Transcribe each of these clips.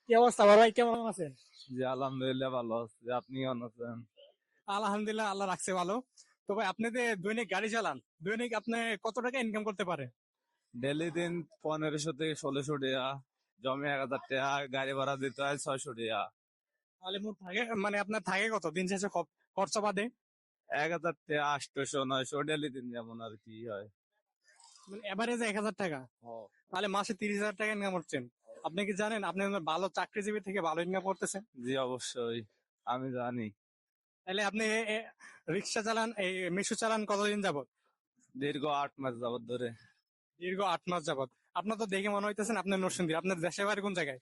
কি অবস্থা বড় ভাই, কেমন আছেন? জি আলহামদুলিল্লাহ ভালো আছি। আপনি কেমন আছেন? আলহামদুলিল্লাহ, আল্লাহ রাখছে ভালো। তো ভাই, আপনি যে দৈনিক গাড়ি চালান, দৈনিক আপনি কত টাকা ইনকাম করতে পারেন? ডেলি দিন 1500 থেকে 1600 টাকা, জমে 1000 টাকা, গাড়ি ভাড়া দিতে হয় 600 টাকা। তাহলে মোট থাকে, মানে আপনার থাকে কত দিন শেষে খরচা বাদে? 1000 টাকা, 800 900 ডেলি দিন যেমন আর কি হয়। মানে এভারেজ 1,000 টাকা। ও, তাহলে মাসে 30,000 টাকা ইনকাম করছেন। আপনি কি জানেন আপনি একজন ভালো চাকরিজীবী থেকে ভালো ইনকাম করতেছেন? জি অবশ্যই আমি জানি। তাহলে আপনি রিক্সা চালান, এই মিশু চালান কতদিন যাবত? দীর্ঘ 8 মাস যাবত ধরে। দীর্ঘ 8 মাস যাবত। আপনার তো দেখে মনে হইতেছেন আপনার নরসিংদী। আপনার দেশের বাড়ি কোন জায়গায়?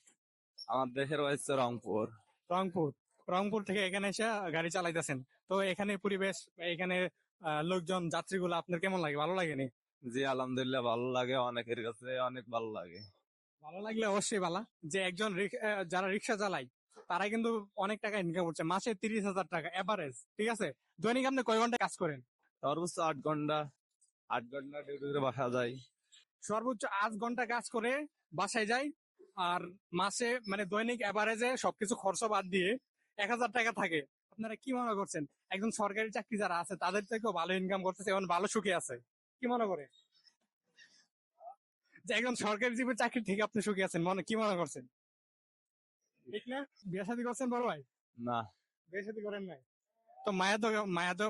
আমার দেশের হচ্ছে রংপুর। রংপুর। রংপুর থেকে এখানে এসে গাড়ি চালাইতেছেন। তো এখানে পরিবেশ, এখানে লোকজন, যাত্রীগুলো আপনার কেমন লাগে, ভালো লাগেনি? জি আলহামদুলিল্লাহ ভালো লাগে, অনেকের কাছে অনেক ভালো লাগে। ভালো লাগলে অবশ্যই ভালো। যে একজন যারা রিক্সা চালায়, তারা কিন্তু অনেক টাকা ইনকাম করছে, মাসে 30,000 টাকা এভারেজ। ঠিক আছে, দৈনিক আপনি কয় ঘন্টা কাজ করেন? সর্বোচ্চ 8 ঘন্টা। 8 ঘন্টা ডিউটি করে বাসা যায়। সর্বোচ্চ 8 ঘন্টা কাজ করে বাসায় যায়। আর মাসে, মানে দৈনিক এভারেজে সবকিছু খরচ বাদ দিয়ে 1,000 টাকা থাকে। আপনারা কি মনে করছেন, একজন সরকারি চাকরি যারা আছে তাদের থেকেও ভালো ইনকাম করতেছে এবং ভালো সুখে আছে? কি মনে করে যে একজন সরকারি জীবী চাকরি থেকে আপনি সুখী আছেন, কি মনে করছেন? ঠিক না? বিয়ে শাদী করছেন বড় ভাই? না। বিয়ে শাদী করেন নাই? তো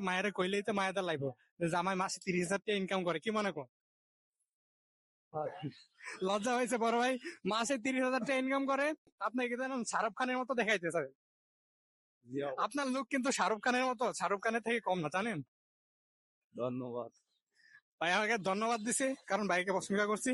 মায়ের কইলেই তো মায়ের লাগবো যে জামাই মাসে 30,000 টাকা ইনকাম করে, কি মনে কর? লজ্জা হয়েছে বড় ভাই? মাসে 30,000 টাকা ইনকাম করে, আপনাকে জানেন শাহরুখ খানের মতো দেখাইতেছে। জি আপনার লুক কিন্তু শাহরুখ খানের মতো, শাহরুখ খানের থেকে কম না, জানেন? ধন্যবাদ। ভাই আমাকে ধন্যবাদ দিছে কারণ ভাইকে প্রশংসা করছি।